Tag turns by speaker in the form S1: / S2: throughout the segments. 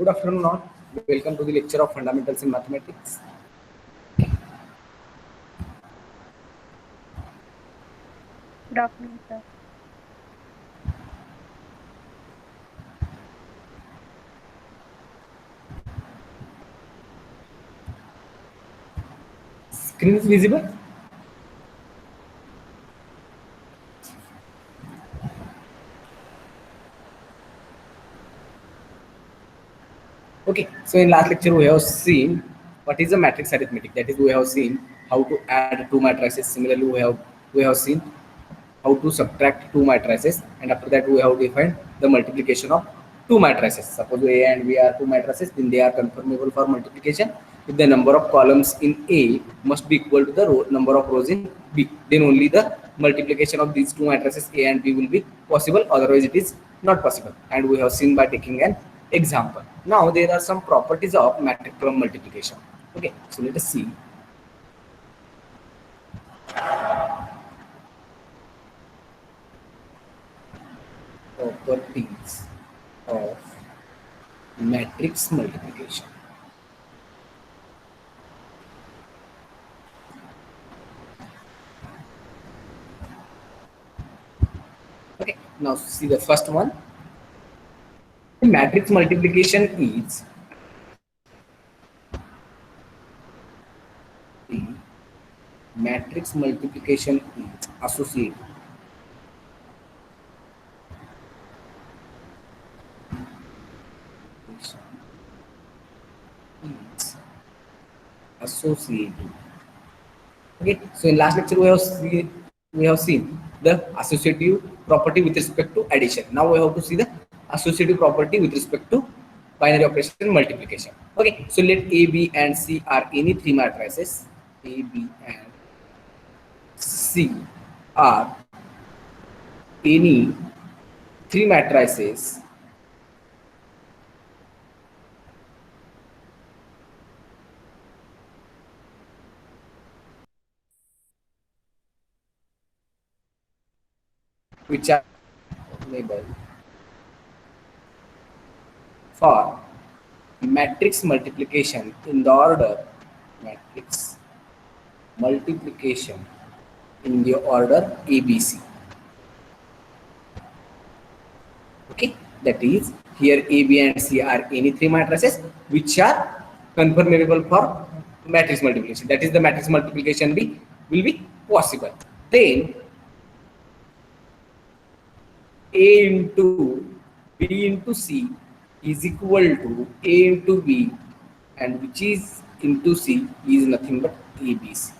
S1: Good afternoon all. Welcome to the lecture of Fundamentals in Mathematics.
S2: Good afternoon, sir.
S1: Screen is visible? Okay, so in last lecture we have seen what is a matrix arithmetic. That is, we have seen how to add two matrices. Similarly, we have seen how to subtract two matrices, and after that we have defined the multiplication of two matrices. Suppose A and B are two matrices, then they are conformable for multiplication if the number of columns in A must be equal to the number of rows in B. Then only the multiplication of these two matrices A and B will be possible, otherwise it is not possible. And we have seen by taking an example. Now there are some properties of matrix column multiplication. Okay, so let us see. Properties of matrix multiplication. Okay, now see the first one. The matrix multiplication is associated associative. Okay, so in last lecture we have seen the associative property with respect to addition. Now we have to see the associative property with respect to binary operation multiplication. Okay, so let A, B, and C are any three matrices. A, B, and C are any three matrices which are labeled for matrix multiplication in the order matrix multiplication in the order ABC. Okay, that is, here A, B, and C are any three matrices which are conformable for matrix multiplication. That is, the matrix multiplication will be possible. Then A into B into C is equal to A into B, and which is into C is nothing but ABC.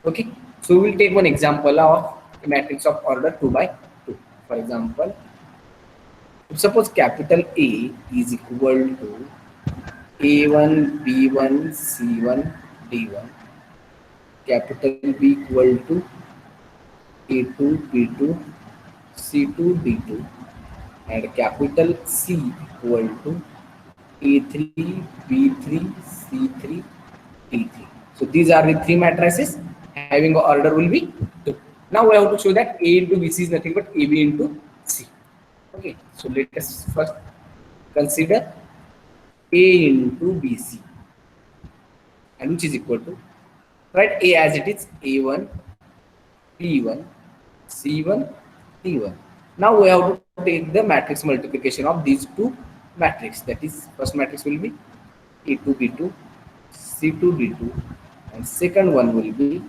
S1: Okay, so we'll take one example of a matrix of order 2 by 2. For example, suppose capital A is equal to A1, B1, C1, D1, capital B equal to A2, B2, C2, D2, and capital C equal to A3, B3, C3, D3. So these are the three matrices having order will be 2. Now we have to show that A into BC is nothing but AB into C. Okay, so let us first consider A into BC, and which is equal to, write A as it is, A1, B1, C1, D1. Now we have to take the matrix multiplication of these two matrices. That is, first matrix will be A2, B2, C2, D2, and second one will be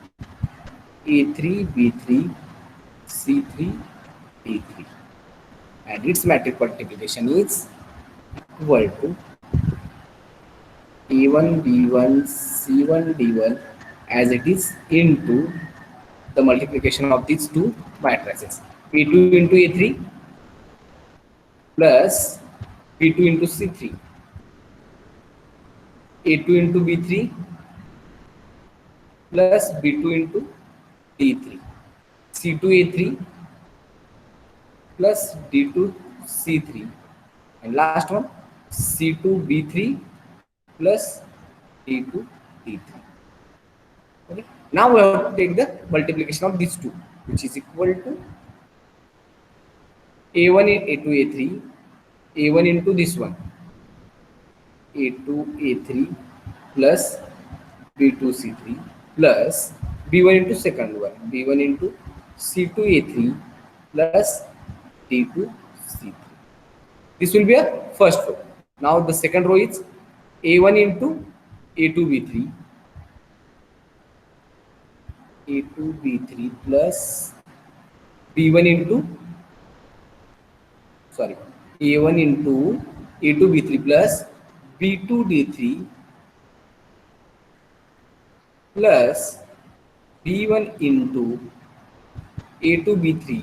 S1: A3, B3, C3, D3, and its matrix multiplication is equal to A1, B1, C1, D1 as it is into the multiplication of these two matrices, A2 into A3 plus B2 into C3, A2 into B3 plus B2 into D3, C2 A3 plus D2 C3, and last one C2 B3 plus D2 D3. Okay. Now we have to take the multiplication of these two, which is equal to A1 into A3, A1 into this one, A2 A3 plus B2 C3 plus B1 into second one, B1 into C2 A3 plus D2 C3. This will be a first row. Now the second row is A1 into A2 B3, A2 B3 plus B1 into, sorry, A1 into A2 B3 plus B2 D3 plus B1 into A2 B3,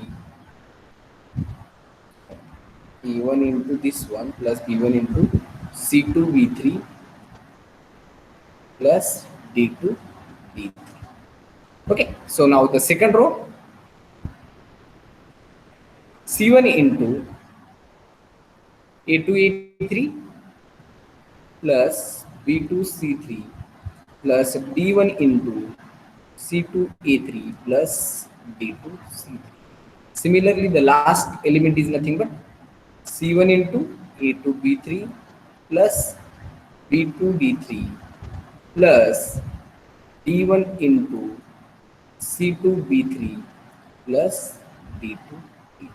S1: A1 into this one plus B1 into C2 B3 plus D2 D3. Okay, so now the second row, C1 into A2 A3 plus B2 C3 plus D1 into C2 A3 plus D2 C3. Similarly, the last element is nothing but C1 into A2 B3 plus B2 D3 plus D1 into C2 B3 plus D2 D3.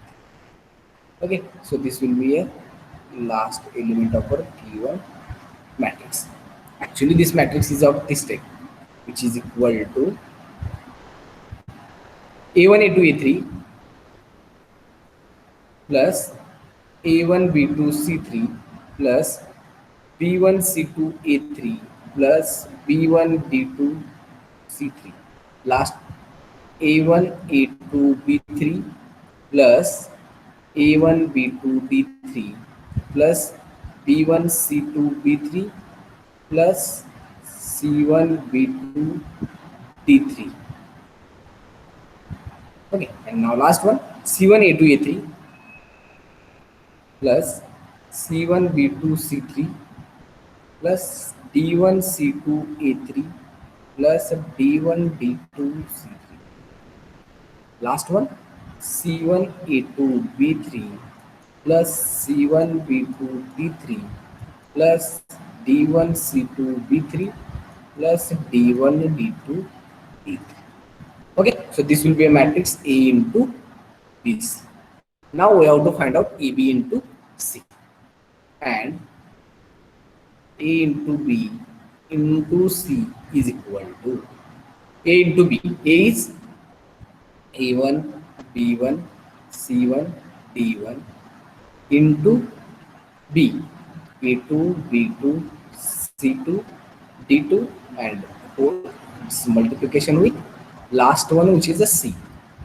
S1: Okay, so this will be a last element of our T1 matrix. Actually, this matrix is of this type, which is equal to A1 A2 A3 plus A1 B2 C3 plus B1 C2 A3 plus B1 D2 C3. Last A1 A2 B3 plus A1 B2 D3 plus B1 C2 B3 plus C1 B2 D3. Okay, and now last one, C1 A2 A3 plus C1 B2 C3 plus D1 C2 A3 plus D1 D2 C3. Last one, C1 A2 B3 plus C1 B2 D3 plus D1 C2 B3 plus D1 D2 D3. Okay, so this will be a matrix A into BC. Now we have to find out AB into C, and A into B into C is equal to A into B. A is A1, B1, C1, D1 into B, A2, B2, C2, D2, and whole its multiplication with last one, which is a C,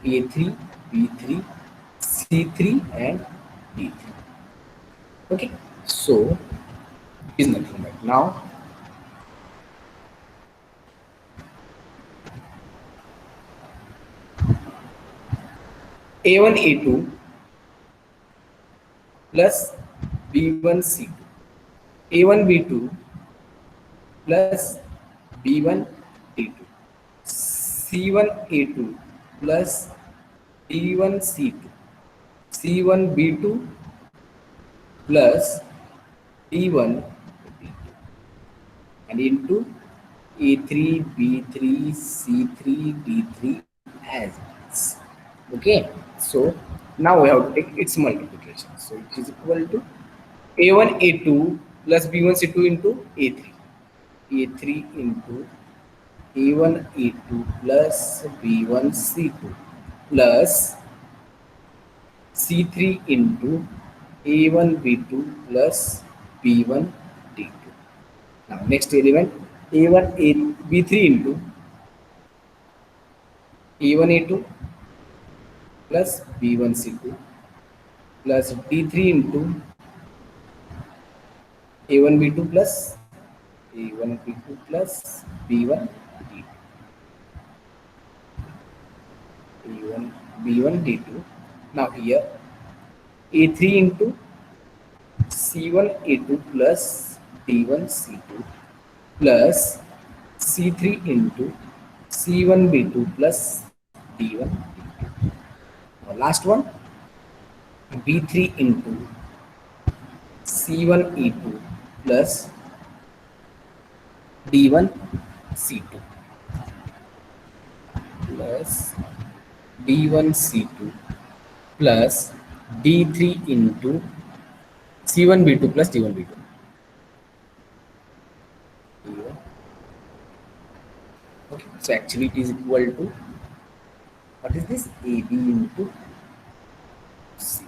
S1: A3, B3, C3, and D3. Okay, so is nothing but now A1 A2 plus B1 C2, A1 B2 plus B1 D2, C1 A2 plus B1 C2, C1 B2 plus D1 D2, and into A3 B3 C3 D3 as is. Okay, so now we have to take its multiplication. So it is equal to A1 A2 plus B1 C2 into A3, A3 into A1 A2 plus B1 C2 plus C3 into A1 B2 plus B1 D2. Now next element A1 A B3 into A1 A2 plus B1 C2 plus D3 into A1 B2 plus A1 B2 plus B1 D2, A1 B1 D2. Now here A3 into C1 A2 plus D1 C2 plus C3 into C1 B2 plus D1 D2. Now last one B3 into C1 E2 plus D1 C2 plus D1 C2 plus D3 into C1 B2 plus D1 B2. Okay, so actually it is equal to, what is this, AB into C.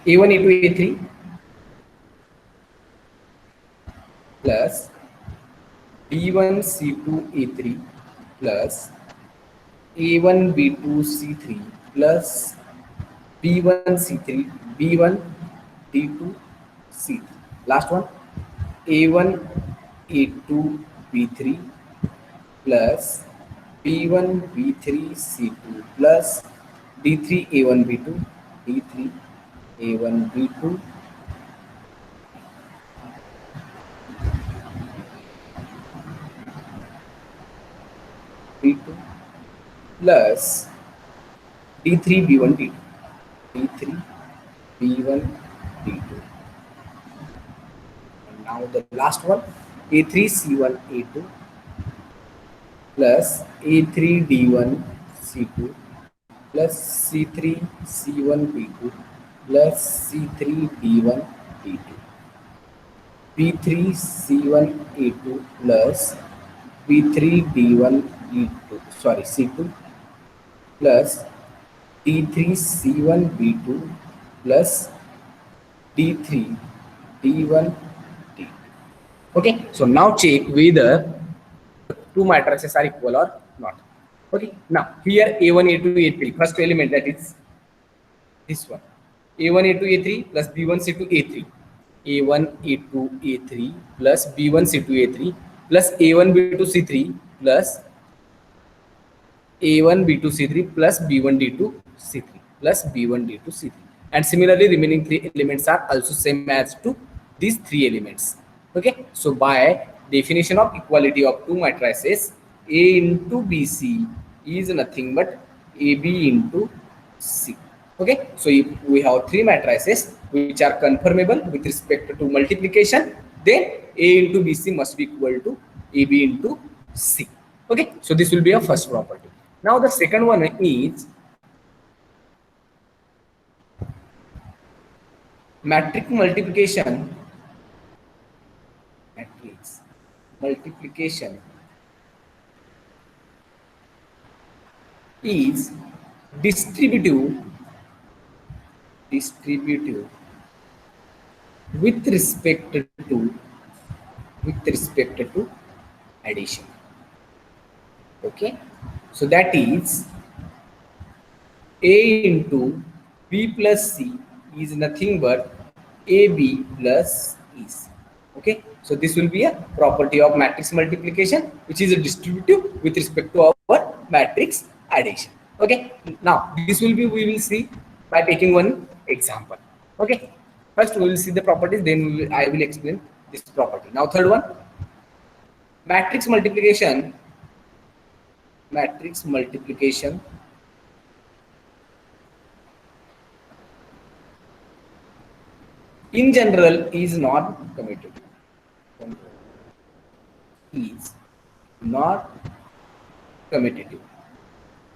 S1: A1 A2 A3 plus B1 C2 A3 plus A1 B2 C3 plus B1 C3 B1 D2 C3. Last one, A1 A2 B3 plus B1 B3 C2 plus D3 A1 B2 D3 A1 B2 B2 plus D3 B1 D2 D3 B1 D2. And now the last one, A3 C1 A2 plus A3 D1 C2 plus C3 C1 B2 plus C3 D1 D2. B3 C1 A2 plus B3 D1 D2, sorry, C2 plus D3 C1 B2 plus D3 D1 D2. Okay, so now check whether two matrices are equal or not. Okay, now here A1 A2 A3, first element, that is this one, A1 A2 A3 plus B1 C2 A3, A1 A2 A3 plus B1 C2 A3 plus A1 B2 C3 plus A1 B2 C3 plus B1 D2 C3 plus B1 D2 C3, and similarly remaining three elements are also same as to these three elements. Okay, so by definition of equality of two matrices, A into BC is nothing but AB into C. Okay, so if we have three matrices which are conformable with respect to multiplication, then A into BC must be equal to AB into C. Okay, so this will be a first property. Now the second one is matrix multiplication. Matrix multiplication is distributive with respect to addition. Okay, so that is A into B plus C is nothing but AB plus EC. Okay, so this will be a property of matrix multiplication, which is a distributive with respect to our matrix addition. Okay, now this will be, we will see by taking one example. Okay, first we will see the properties, then I will explain this property. Now third one, matrix multiplication. Matrix multiplication in general is not commutative. Is not commutative.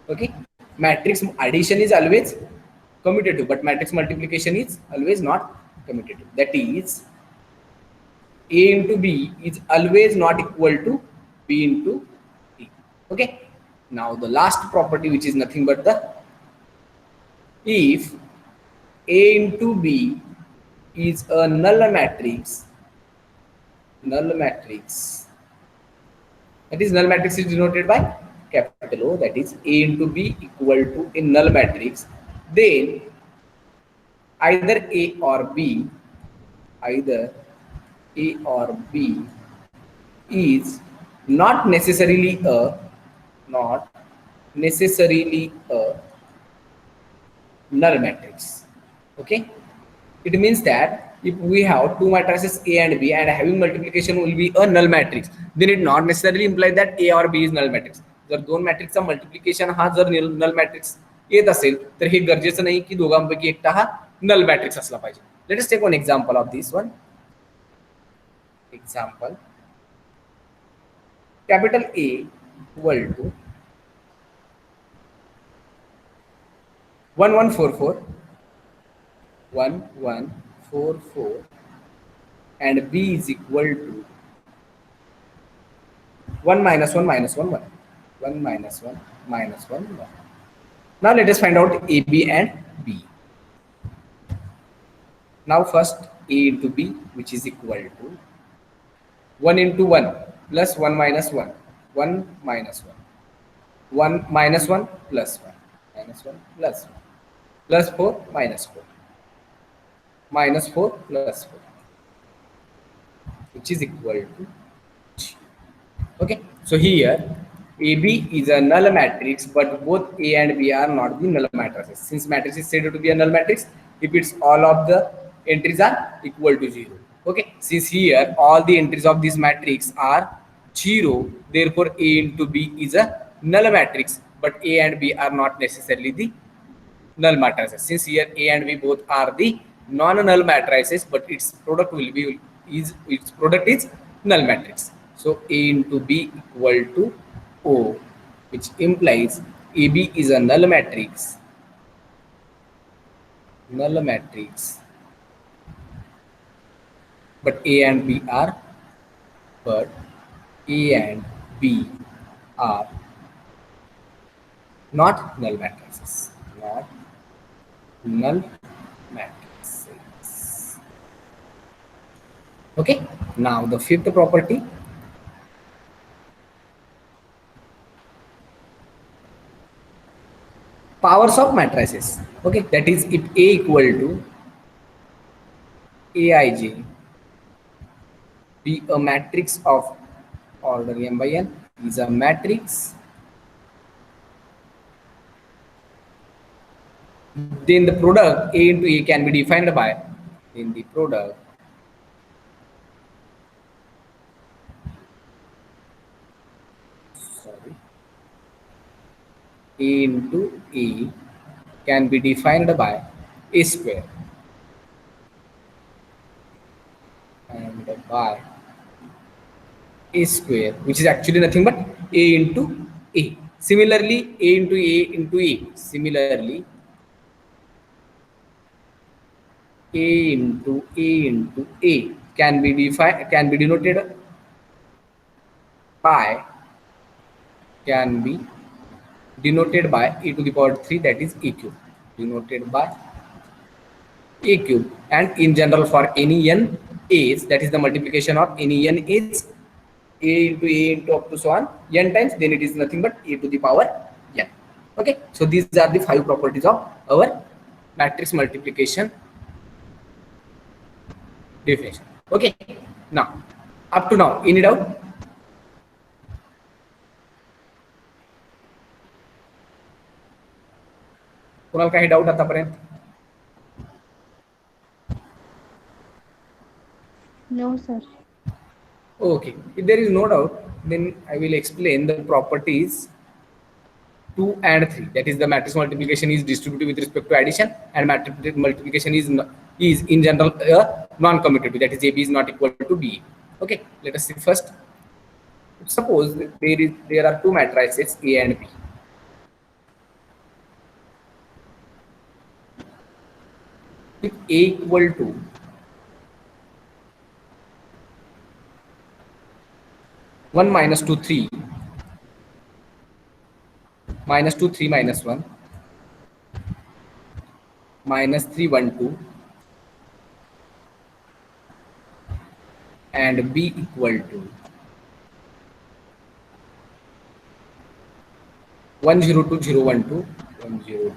S1: Okay, matrix addition is always commutative, but matrix multiplication is always not commutative. That is, A into B is always not equal to B into E. Okay, now the last property, which is nothing but the, if A into B is a null matrix, that is, null matrix is denoted by capital O, that is A into B equal to a null matrix, then either A or B is not necessarily a null matrix. Okay, it means that if we have two matrices A and B and having multiplication will be a null matrix, then it not necessarily implies that A or B is null matrix. जर दोन मॅट्रिक्सचा multiplication हा जर नल matrix येत असेल तर हे गरजेचं नाही की दोघांपैकी एकटा हा नल मॅट्रिक्स असला पाहिजे. Let us take one example of this one. Example, capital A equal to 1144, 1144, and B is equal to 1 minus 1 minus 1 1, 1 minus 1 minus 1 1. Now let us find out A, B and B. Now first A into B, which is equal to 1 into 1 plus 1 minus 1, 1 minus 1, 1 minus 1 plus 1, minus 1 plus 1, plus 4 minus 4, minus 4 plus 4, which is equal to G. Okay, so here AB is a null matrix, but both A and B are not the null matrices. Since matrix is said to be a null matrix if its all of the entries are equal to 0. Okay, since here all the entries of this matrix are 0, therefore A into B is a null matrix, but A and B are not necessarily the null matrices. Since here A and B both are the non-null matrices, but its product will be its product is null matrix. So A into B equal to O, which implies AB is a null matrix. Null matrix, but A and B are not null matrices. Not null matrices. Okay, now the fifth property, powers of matrices. Okay, that is if A equal to Aij be a matrix of order m by n is a matrix, then the product A into A can be defined by, then the product A into A can be defined by A square and by A square, which is actually nothing but A into A. Similarly, A into A into A. Similarly, A into A can be denoted by A to the power 3, that is A cube, denoted by A cube. And in general, for any n a's, that is the multiplication of any n a's, A into up to so on n times, then it is nothing but A to the power n. Okay, so these are the 5 properties of our matrix multiplication definition. Okay, now up to now, any doubt? कोणाला काही doubt आतापर्यंत?
S2: No, sir.
S1: Okay, if there is no doubt, then I will explain the properties 2 and 3. That is, the matrix multiplication is distributive with respect to addition, and matrix multiplication is in general non-commutative. That is, AB is not equal to BA. Okay, let us see first. Suppose there are 2 matrices A and B. If A equal to (1 minus 2 3) minus 2 3 minus 1 minus 3 1 2 and B equal to 1 0 2 0 1 2 1 0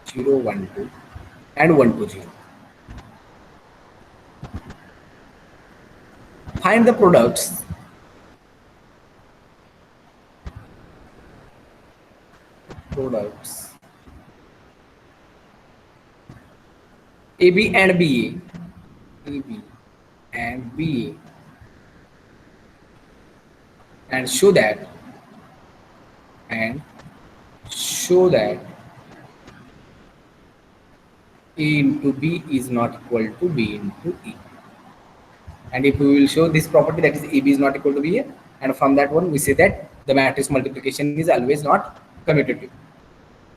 S1: 2 0 1 2 and 1 2 0. Find the products AB and BA, AB and BA, and show that A into B is not equal to B into A. And if we will show this property, that is AB is not equal to BA, and from that one we say that the matrix multiplication is always not commutative.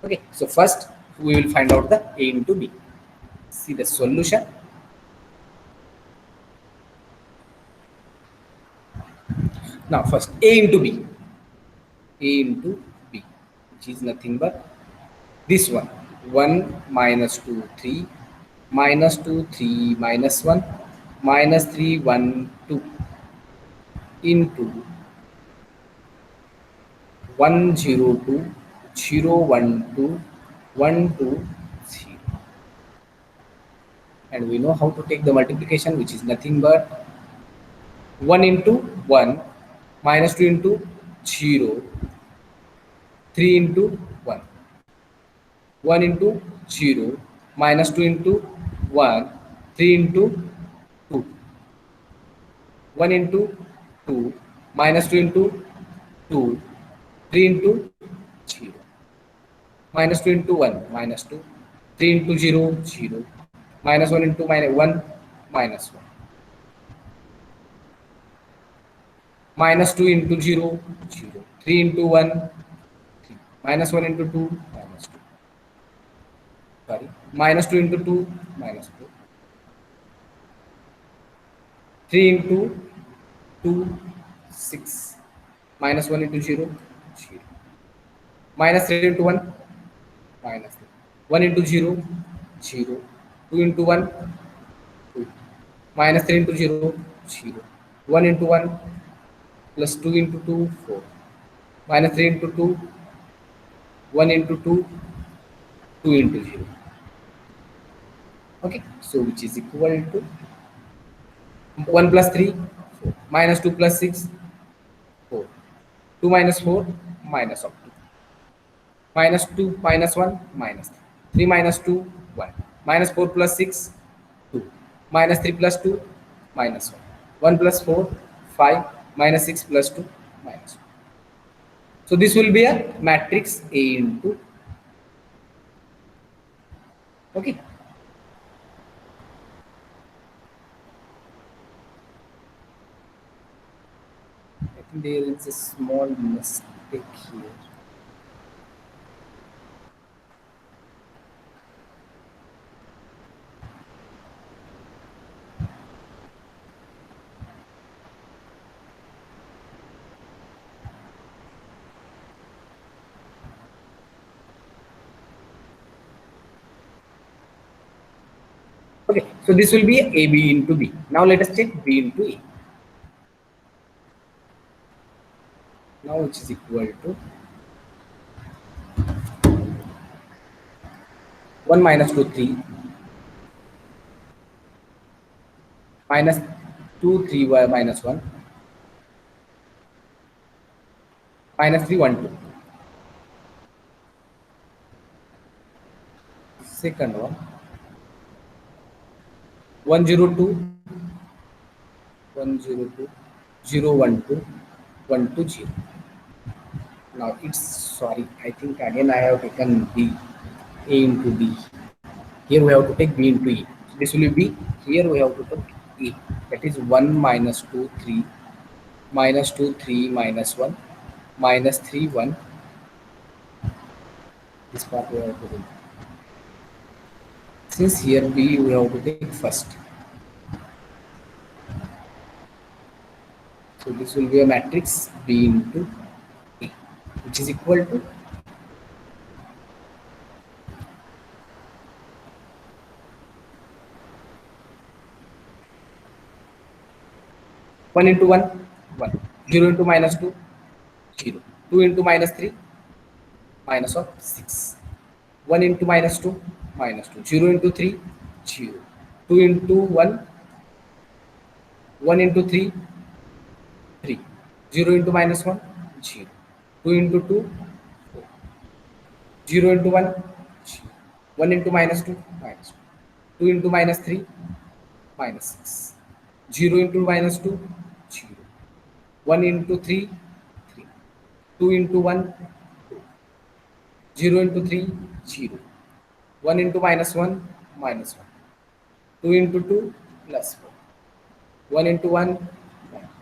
S1: Okay, so first we will find out the A into B. See the solution. Now first A into B. A into B, which is nothing but this one. 1 minus 2 3 minus 2 3 minus 1 minus 3 1 2 into 1 0 2 0 1 2 1 2 0. And we know how to take the multiplication, which is nothing but 1 into 1 minus 2 into 0 3 into 1 1 into 0 minus 2 into 1 3 into 2 1 into 2 minus 2 into 2 3 into 0 minus 2 into 1 minus 2 3 into 0 0 minus 1 into minus 1 minus 1 minus 2 into 0 0 3 into 1 3 minus 1 into 2 minus 2, sorry, minus 2 into 2 minus 2 3 into 2 6 minus 1 into 0 0 minus 3 into 1 minus 3 1 into 0 0 2 into 1 2 minus 3 into 0 0 1 into 1 plus 2 into 2 4 minus 3 into 2 1 into 2 2 into 0. Okay, so which is equal to 1 plus 3 4 minus 2 plus 6 4 2 minus 4 minus of 2 minus 2 minus 1 minus 3 minus 2 1 minus 4 plus 6 2 minus 3 plus 2 minus 1 1 plus 4 5 minus 6 plus 2 minus 1. So this will be a matrix A into, okay. I think there is a small mistake here. Okay, so this will be AB into B. Now let us check B into A. Now which is equal to 1 minus 2 3 minus 2 3 y minus 1 minus 3 1 2. Second one 1 0 2 1 0 2 0 1 2 1 2 0. Now it's, sorry, I think again I have taken B, A into B. Here we have to take B into E. So this will be, here we have to take A. That is 1 minus 2 3 minus 2 3 minus 1 minus 3 1. This part we have to do. Since here B we have to take first. So this will be a matrix B into A, which is equal to 1 into 1 1 0 into minus 2 0 2 into minus 3 minus of 6 1 into minus 2 minus 2 0 into 3 0 2 into 1 1 into 3 3 0 into minus 1 0 2 into 2 4 0 into 1 0 1 into minus 2 minus 2 2 into minus 3 minus 6 0 into minus 2 0 1 into 3 3 2 into 1 2 0 into 3 0 1 into minus 1 minus 1 2 into 2 plus 4 1 into 1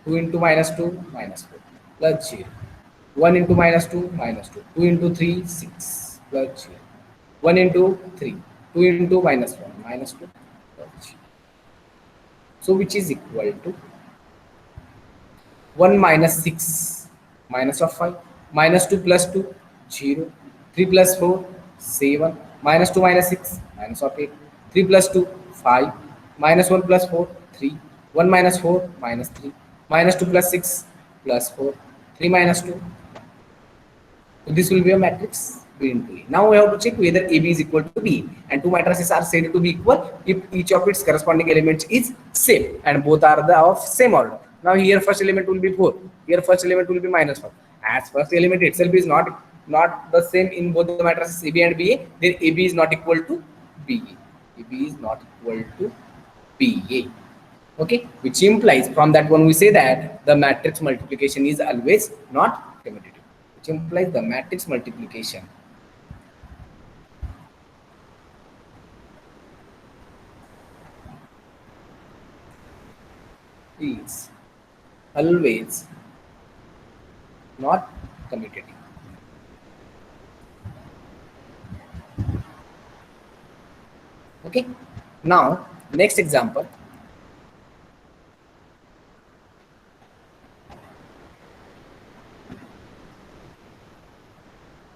S1: 2 into minus 2 minus 4 plus 0. 1 into minus 2, minus 2. 2 into 3, 6 plus 0. 1 into 3, 2 into minus 1, minus 2 plus 0. So which is equal to 1 minus 6 minus of 5, minus 2 plus 2, 0, 3 plus 4, 7, minus 2 minus 6 minus of 8, 3 plus 2, 5, minus 1 plus 4, 3, 1 minus 4 minus 3, minus 2 plus 6 plus 4, 3 minus 2. So this will be a matrix B into A. Now we have to check whether AB is equal to B, and two matrices are said to be equal if each of its corresponding elements is same and both are the of same order. Now here first element will be 4, here first element will be minus 4. As first element itself is not the same in both the matrices AB and BA, then AB is not equal to BA. AB is not equal to BA. Okay, which implies from that one we say that the matrix multiplication is always not commutative, which implies the matrix multiplication is always not commutative. Okay, now next example.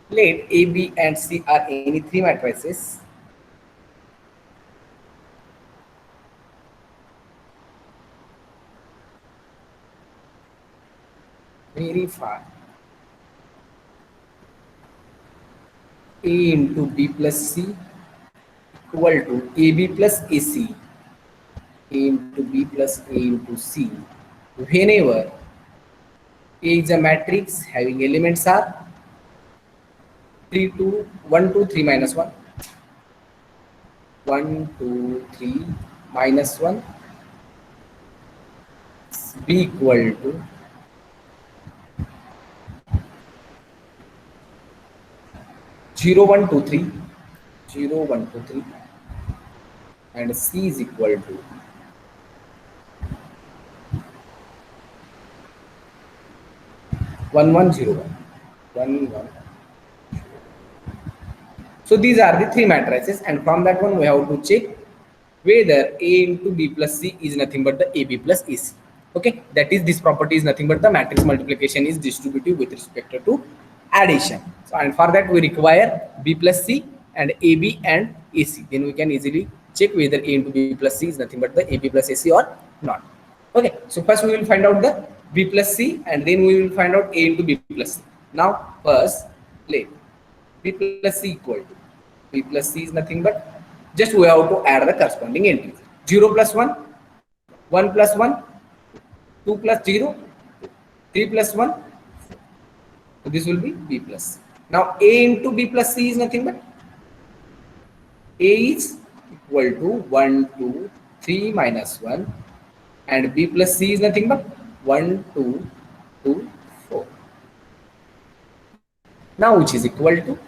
S1: Let A, B and C are any three matrices verify A into B plus C equal to AB plus AC, A into B plus A into C, whenever A is a matrix having elements are 3 2 1 2 3 minus 1, 1 2 3 minus 1, B equal to 0 1 2 3, 0 1 2 3, and C is equal to 1 1 0 1, 1 1. So these are the three matrices, and from that one we have to check whether A into B plus C is nothing but the AB plus AC. Okay, that is, this property is nothing but the matrix multiplication is distributive with respect to addition. So, and for that we require B plus C and AB and AC. Then we can easily check whether A into B plus C is nothing but the AB plus AC or not. Okay, so first we will find out the B plus C, and then we will find out A into B plus C. Now first let B plus C equal to, B plus C is nothing but, just we have to add the corresponding entries. 0 plus 1, 1 plus 1, 2 plus 0, 3 plus 1. So this will be B plus C. Now A into B plus C is nothing but, A is equal to 1 2 3 minus 1, and B plus C is nothing but 1 2 2 4. Now which is equal to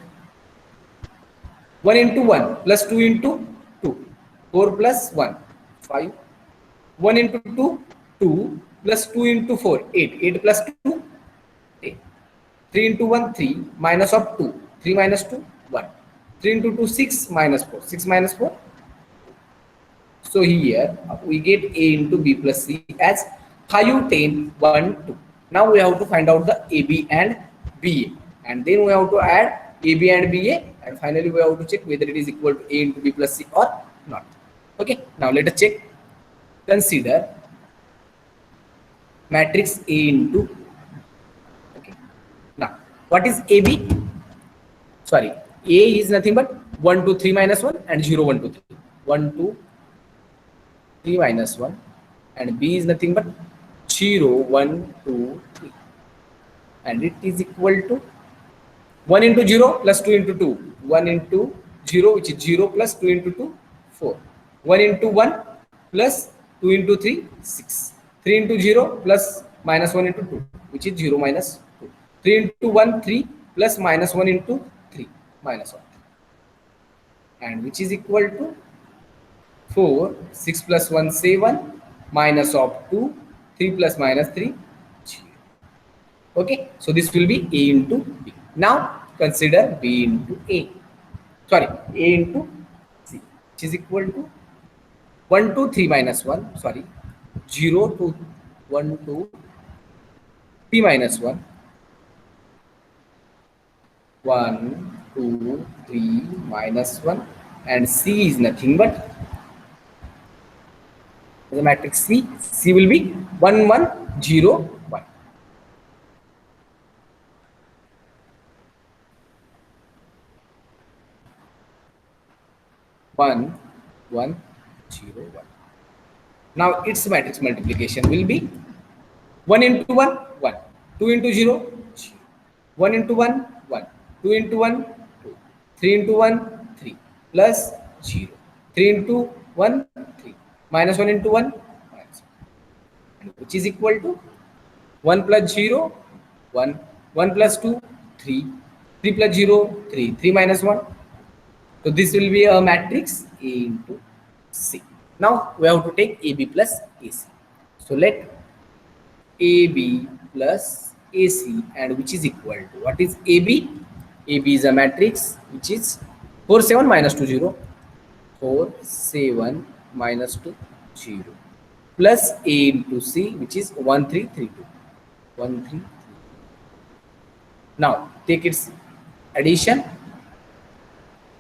S1: 1 into 1 plus 2 into 2, 4 plus 1, 5, 1 into 2, 2 plus 2 into 4, 8, 8 plus 2, 8, 3 into 1, 3, minus of 2, 3 minus 2, 1, 3 into 2, 6, minus 4, 6 minus 4. So here we get A into B plus C as 5, 10, 1, 2. Now we have to find out the AB and BA, and then we have to add AB and BA, and finally we have to check whether it is equal to A into B plus C or not. Okay, now let us check. Consider matrix A into, okay, now what is AB? Sorry, A is nothing but 1 2 3 minus 1 and 0 1 2 3, 1 2 3 minus 1, and B is nothing but 0 1 2 3, and it is equal to 1 into 0 plus 2 into 2, 1 into 0, which is 0 plus 2 into 2, 4, 1 into 1 plus 2 into 3, 6, 3 into 0 plus minus 1 into 2, which is 0 minus 2, 3 into 1, 3 plus minus 1 into 3, minus 1, and which is equal to 4, 6 plus 1, 7, minus of 2, 3 plus minus 3, 0. Okay, so this will be A into B. Now consider B into A, sorry, A into C, which is equal to 1 to 3 minus 1, sorry, 0 to 1 to 3 minus 1, 1, 2, 3 minus 1, and C is nothing but the matrix C. C will be 1, 1, 0, 1. One, 1, 0, 1. Now its matrix multiplication will be 1 into 1, 1, 2 into 0, 0, 1 into 1, 1, 2 into 1, 2, 3 into 1, 3, plus 0, 3 into 1, 3, minus 1 into 1, minus 1, which is equal to 1 plus 0, 1, 1 plus 2, 3, 3 plus 0, 3, 3 minus 1. So this will be a matrix A into C. Now we have to take AB plus AC. So let AB plus AC, and which is equal to, what is AB? AB is a matrix which is 4, 7 minus 2, 0, 4, 7 minus 2, 0, plus A into C, which is 1, 3, 3, 2, 1, 3, 3. Now take its addition.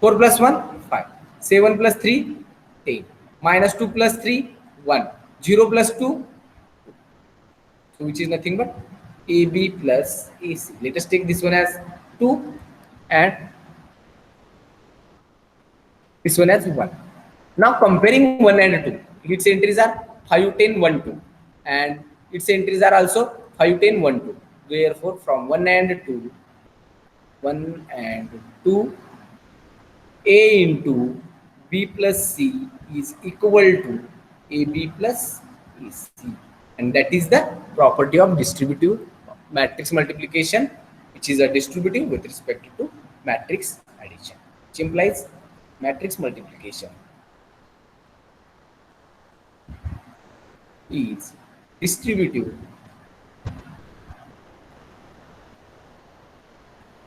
S1: 4 plus 1, 5, 7 plus 3, 10, minus 2 plus 3, 1, 0 plus 2, so which is nothing but AB plus AC. Let us take this one as 2 and this one as 1. Now comparing 1 and 2, its entries are 5, 10, 1, 2, and its entries are also 5, 10, 1, 2. Therefore from 1 and 2, A into B plus C is equal to AB plus AC, and that is the property of distributive matrix multiplication, which is a distributive with respect to matrix addition, which implies matrix multiplication is distributive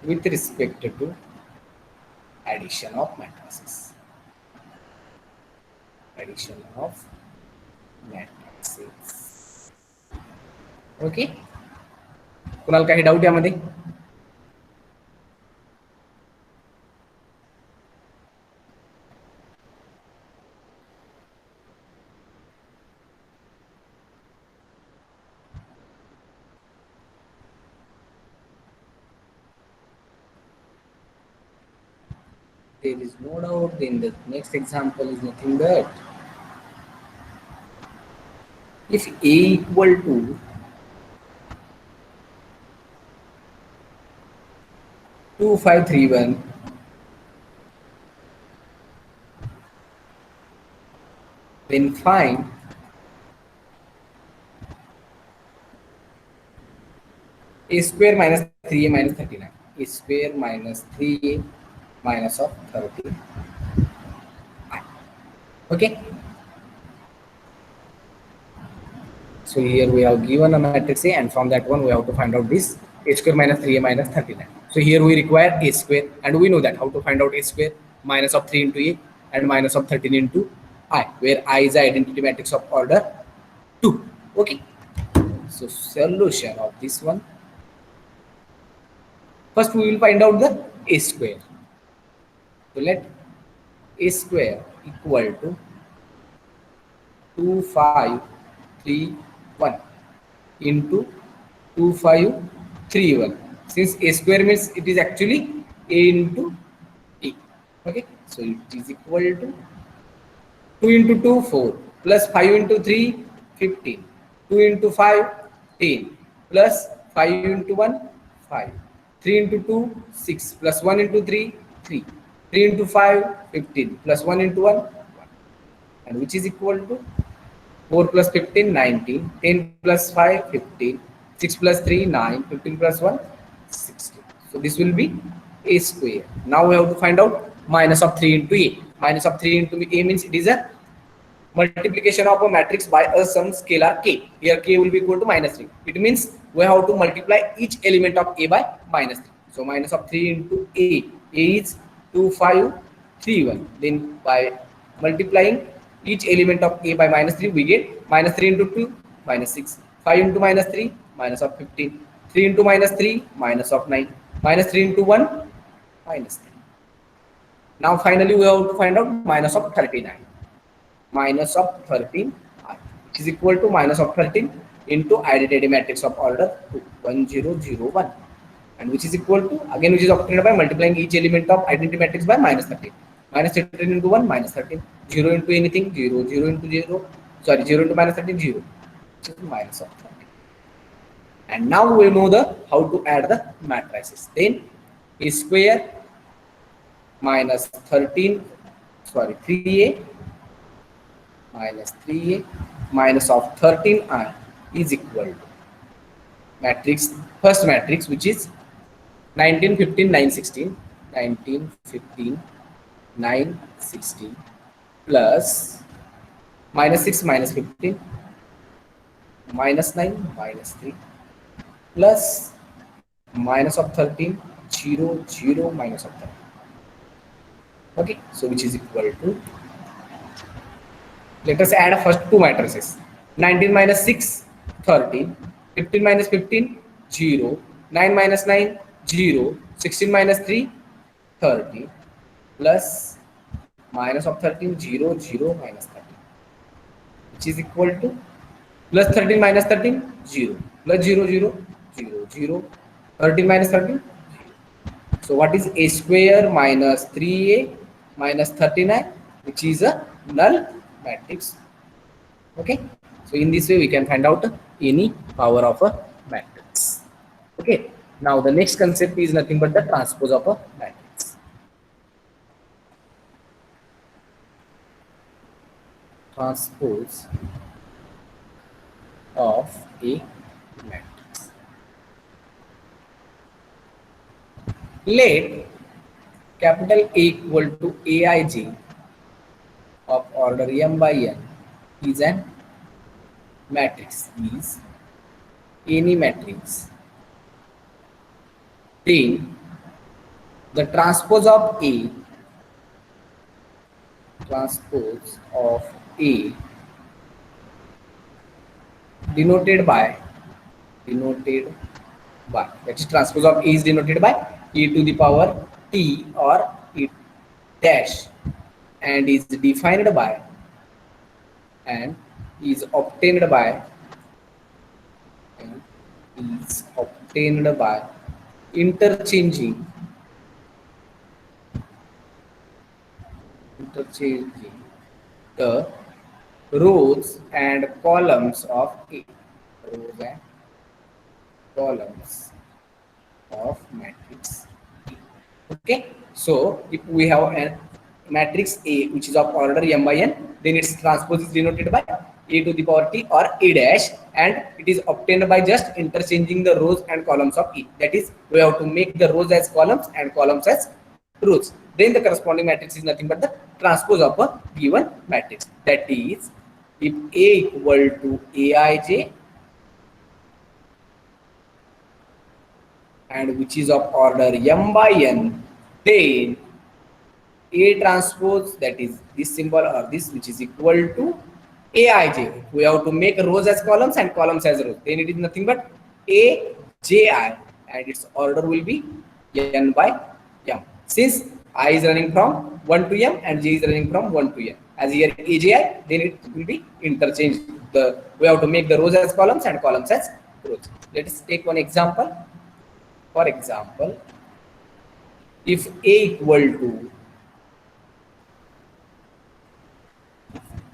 S1: with respect to addition of matrices. Addition of matrices. Okay. Kunal काही doubt यामध्ये? There is no doubt. Then the next example is nothing but if A equal to 2, 5, 3, 1, then find A square minus 3A minus 39. A square minus 3A minus of 30. Okay. So here we have given a matrix A, and from that one we have to find out this A square minus 3A minus 39. So here we require A square, and we know that how to find out A square, minus of 3 into A and minus of 13 into I, where I is the identity matrix of order 2. Okay. So solution of this one. First we will find out the A square. So let A square equal to 2, 5, 3, 1 into 2, 5, 3, 1. Since A square means it is actually A into A. Okay. So it is equal to 2 into 2, 4, plus 5 into 3, 15, 2 into 5, 10, plus 5 into 1, 5, 3 into 2, 6, plus 1 into 3, 3, 3 into 5, 15, plus 1 into 1, 1, and which is equal to 4 plus 15, 19, 10 plus 5, 15, 6 plus 3, 9, 15 plus 1, 16. So this will be A square. Now we have to find out minus of 3 into A. Minus of 3 into A means it is a multiplication of a matrix by a some scalar k. Here k will be equal to -3. It means we have to multiply each element of a by -3. So minus of 3 into a is 2, 5, 3, 1. Then by multiplying each element of a by -3, we get -3 into 2, -6. 5 into -3, minus of 15. 3 into -3, minus of 9. -3 into 1, -3. Now finally we have to find out minus of 39. Minus of 13 which is equal to minus of 13 into identity matrix of order 2, 1, 0, 0, 1, and which is equal to, again which is obtained by multiplying each element of identity matrix by -13. -13 into 1, -13. 0 into anything, 0. 0 into 0, sorry, 0 into -13, 0, which is minus of 13. And now we know the how to add the matrices. Then a square minus 13, sorry, 3a minus 3a minus of 13i is equal to matrix, first matrix, which is 19, 15, 9, 16, 19, 15, 9, 16 plus -6 minus 15 minus 9 minus 3 plus minus of 13, 0, 0, minus of 13. Okay, so which is equal to, let us add first two matrices. 19 minus 6, 13. 15 minus 15, 0. 9 minus 9, 0. 16 minus 3, 30. Plus minus of 13, 0, 0, minus 13. Which is equal to plus 13 minus 13, 0. Plus 0, 0, 0, 0. 13 minus 13, 0. So what is a square minus 3a minus 39, which is a null matrix. Okay, so in this way we can find out any power of a matrix. Okay, now the next concept is nothing but the transpose of a matrix. Transpose of a matrix. Let capital A equal to Aij of order m by n is an matrix, is any matrix, then the transpose of A denoted by that is transpose of A is denoted by e to the power t or e dash, and is defined by and is obtained by interchanging the rows and columns of A. Rows and columns of matrix A. Okay, so if we have a matrix A which is of order m by n, then its transpose is denoted by a to the power t or a dash, and it is obtained by just interchanging the rows and columns of E. That is, we have to make the rows as columns and columns as rows. Then the corresponding matrix is nothing but the transpose of a given matrix. That is, if A equal to Aij and which is of order m by n, then A transpose, that is this symbol or this, which is equal to Aij. We have to make rows as columns and columns as rows. Then it is nothing but Aji, and its order will be n by m. Since I is running from 1 to m and j is running from 1 to n, as here Aji, then it will be interchanged. We have to make the rows as columns and columns as rows. Let us take one example. For example, if A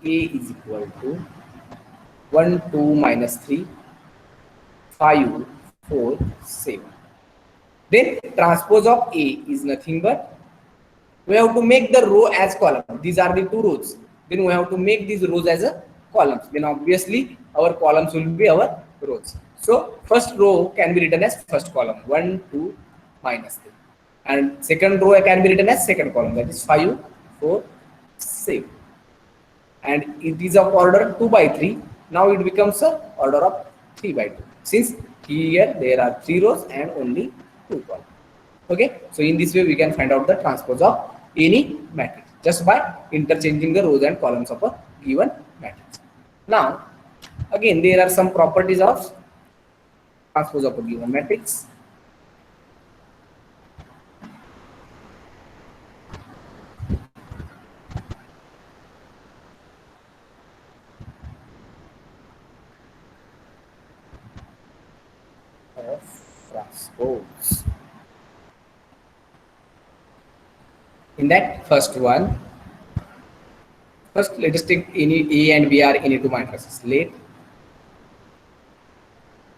S1: is equal to 1, 2, minus 3, 5, 4, 7. Then transpose of A is nothing but, we have to make the row as column. These are the two rows. Then we have to make these rows as a columns. Then obviously our columns will be our rows. So first row can be written as first column, 1, 2, minus 3. And second row can be written as second column, that is 5, 4, 7. and it is of order 2 by 3. Now it becomes a order of 3 by 2, since here there are 3 rows and only 2 columns. Okay, so in this way we can find out the transpose of any matrix just by interchanging the rows and columns of a given matrix. Now again, there are some properties of transpose of a given matrix. Of transpose. In that first one, first let us take any A and B are any two matrices. Let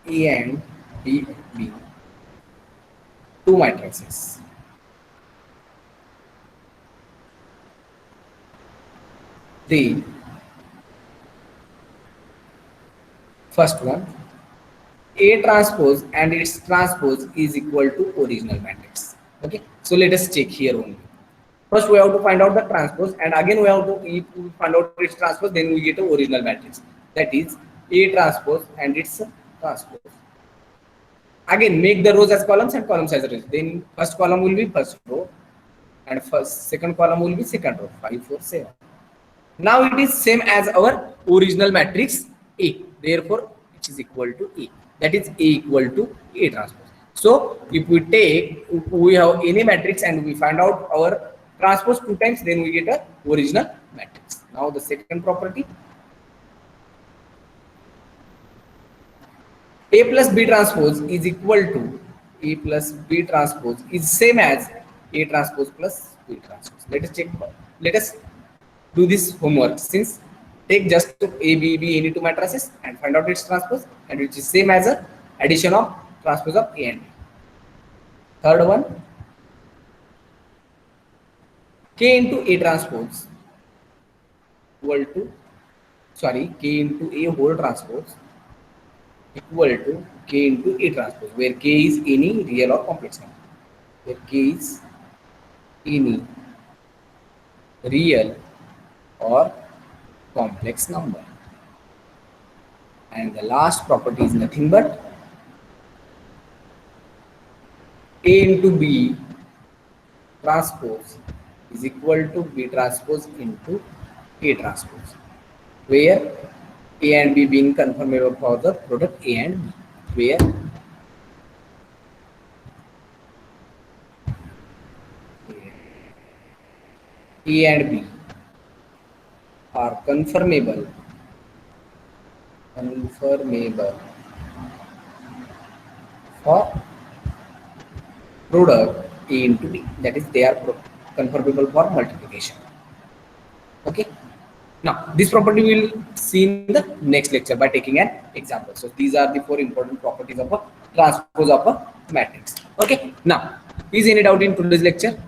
S1: A and B be two matrices. The first one, A transpose and its transpose is equal to original matrix. Okay, so let us check here only. First we have to find out the transpose, and again we have to, if we find out its transpose, then we get a original matrix, that is A transpose and its transpose. Again make the rows as columns and columns as rows. Then first column will be first row and second column will be second row. 5 4 7. Now it is same as our original matrix A, therefore it is equal to A, that is A equal to A transpose. So if we have any matrix and we find out our transpose 2 times, then we get a original matrix. Now the second property, A plus B transpose is equal to A plus B transpose is same as A transpose plus B transpose. Let us check. Let us do this homework. Since take just A, B, B any two matrices and find out its transpose, and which is same as a addition of transpose of A and B. Third one, K into A transpose equal to, sorry, K into A whole transpose equal to K into A transpose, where K is any real or complex number, where K is any real or complex number. And the last property is nothing but A into B transpose is equal to B transpose into A transpose, where A and B being conformable for the product A and B, where A and B are conformable for product A into B, that is they are conformable for multiplication. Okay, now this property we will see in the next lecture by taking an example. So these are the 4 important properties of a transpose of a matrix. Okay, now is any doubt in today's lecture?